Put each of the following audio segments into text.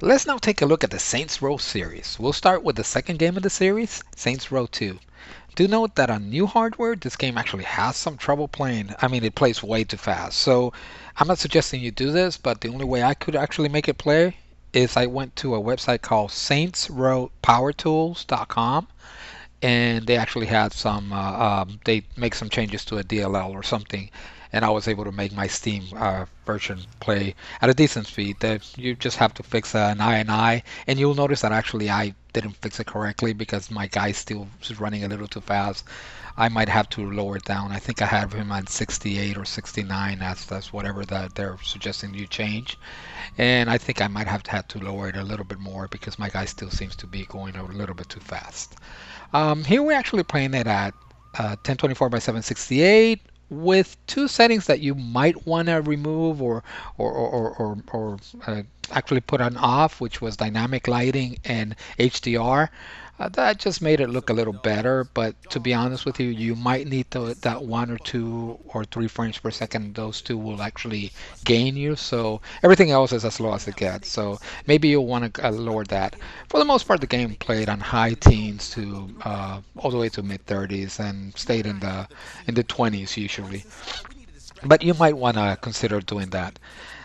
Let's now take a look at the Saints Row series. We'll start with the second game of the series, Saints Row 2. Do note that on new hardware, this game actually has some trouble playing. I mean, it plays way too fast. So I'm not suggesting you do this, but the only way I could actually make it play is I went to a website called saintsrowpowertools.com, and they actually had some they make some changes to a DLL or something, and I was able to make my Steam version play at a decent speed. That you just have to fix an INI, and you'll notice that actually I didn't fix it correctly because my guy still is running a little too fast. I might have to lower it down. I think I have him on 68 or 69. That's whatever that they're suggesting you change, and I think I might have to lower it a little bit more because my guy still seems to be going a little bit too fast. Here we're actually playing it at 1024 by 768 with two settings that you might want to remove or actually put on off, which was dynamic lighting and HDR. That just made it look a little better, but to be honest with you, you might need that 1 or 2 or 3 frames per second. Those two will actually gain you, so everything else is as low as it gets. So maybe you'll want to lower that. For the most part, the game played on high teens to all the way to mid 30s and stayed in the 20s usually. But you might want to consider doing that.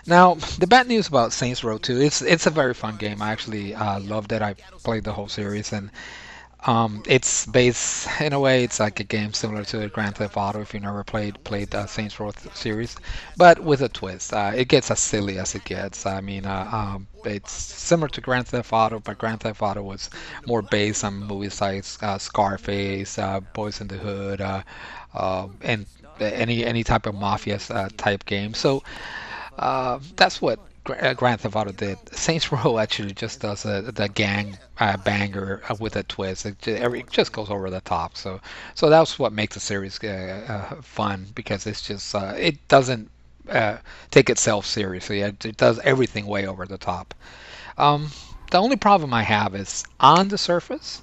Now, the bad news about Saints Row 2, it's a very fun game. I actually loved it. I played the whole series, and it's based in a way. It's like a game similar to Grand Theft Auto if you never played the Saints Row series, but with a twist. It gets as silly as it gets. I mean, it's similar to Grand Theft Auto, but Grand Theft Auto was more based on movies like Scarface, Boys in the Hood, and any type of mafia type game. So that's what Grand Theft Auto did. Saints Row actually just does the gang banger with a twist. It just goes over the top. So that's what makes the series fun because it's just it doesn't take itself seriously. It does everything way over the top. Um, the only problem I have is on the surface,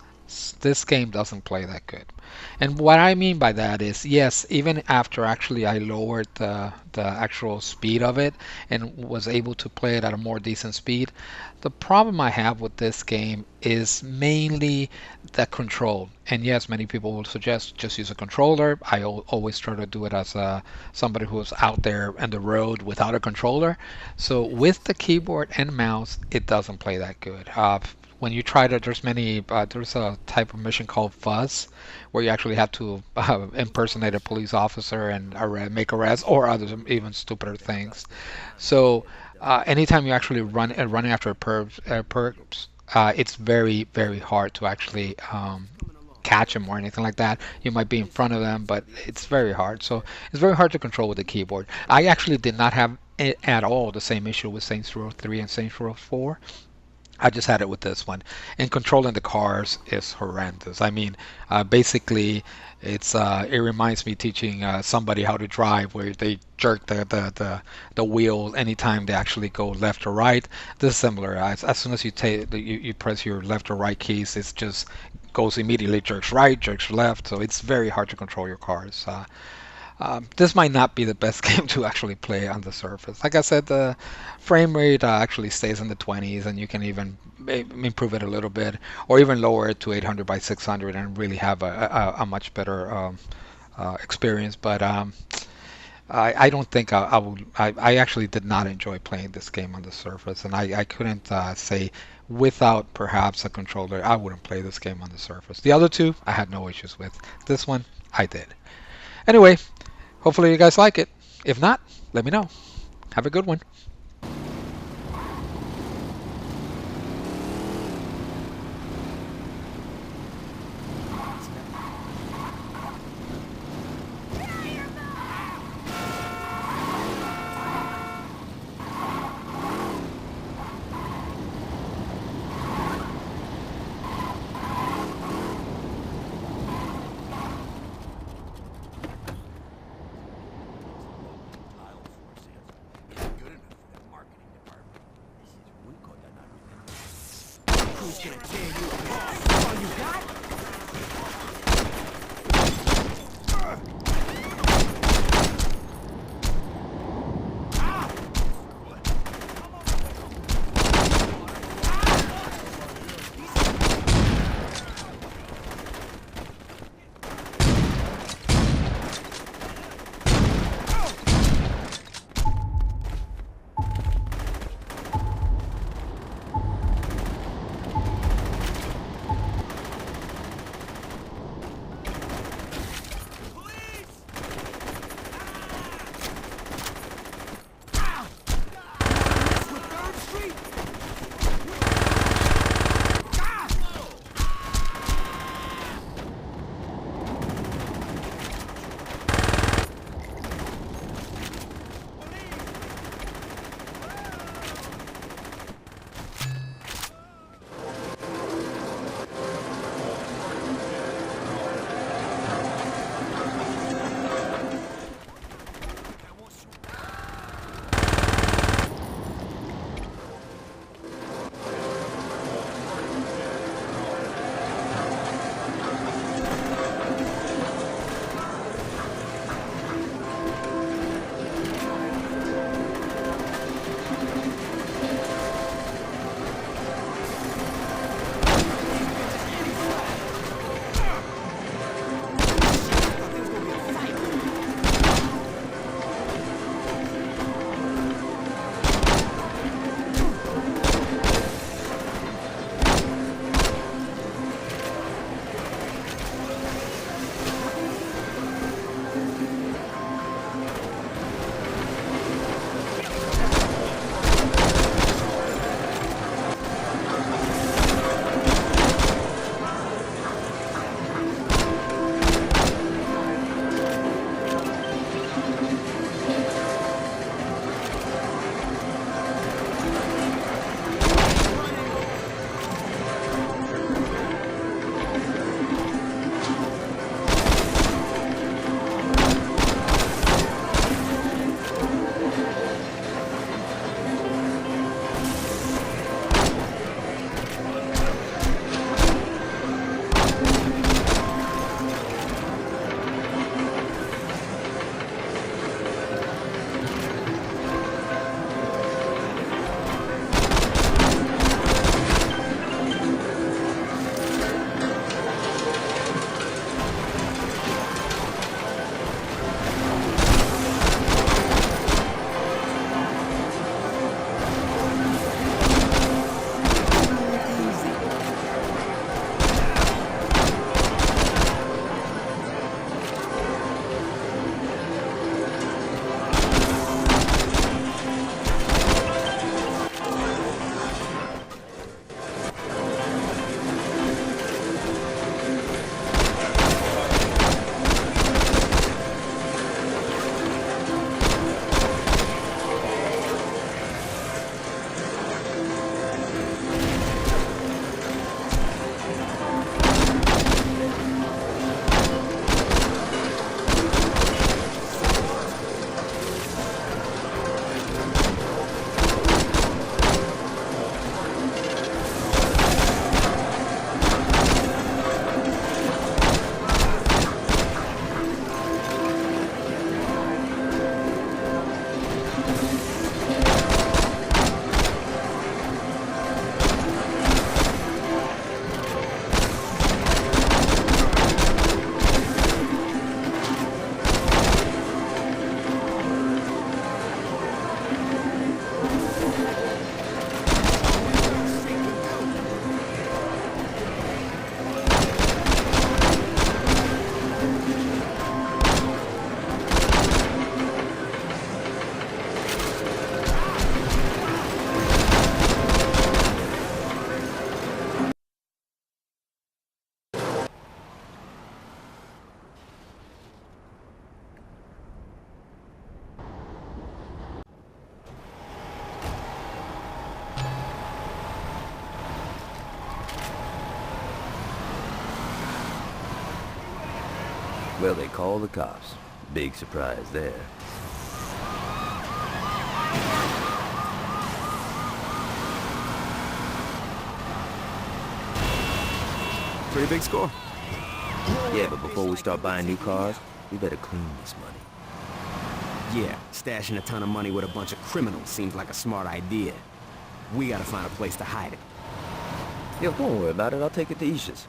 this game doesn't play that good. And what I mean by that is, yes, even after actually I lowered the actual speed of it and was able to play it at a more decent speed, the problem I have with this game is mainly the control. And yes, many people will suggest just use a controller. I always try to do it as somebody who's out there on the road without a controller. So with the keyboard and mouse, it doesn't play that good. When you try to, there's a type of mission called Fuzz, where you actually have to impersonate a police officer and make arrests or other even stupider things. So anytime you actually running after a perps, it's very very hard to actually catch them or anything like that. You might be in front of them, but it's very hard. So it's very hard to control with the keyboard. I actually did not have it at all the same issue with Saints Row 3 and Saints Row 4. I just had it with this one, and controlling the cars is horrendous. I mean, basically, it reminds me teaching somebody how to drive, where they jerk the wheel anytime they actually go left or right. This is similar. As soon as you press your left or right keys, it just goes immediately jerks right, jerks left. So it's very hard to control your cars. This might not be the best game to actually play on the Surface. Like I said, the frame rate actually stays in the 20s, and you can even improve it a little bit, or even lower it to 800 by 600 and really have a much better experience. But I don't think I would. I actually did not enjoy playing this game on the Surface, and I couldn't say without perhaps a controller I wouldn't play this game on the Surface. The other two I had no issues with. This one I did. Anyway, hopefully you guys like it. If not, let me know. Have a good one. Well, they call the cops. Big surprise there. Pretty big score. Yeah, but before we start buying new cars, we better clean this money. Yeah, stashing a ton of money with a bunch of criminals seems like a smart idea. We gotta find a place to hide it. Yo, don't worry about it. I'll take it to Isha's.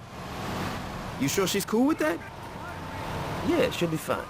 You sure she's cool with that? Yeah, it should be fine.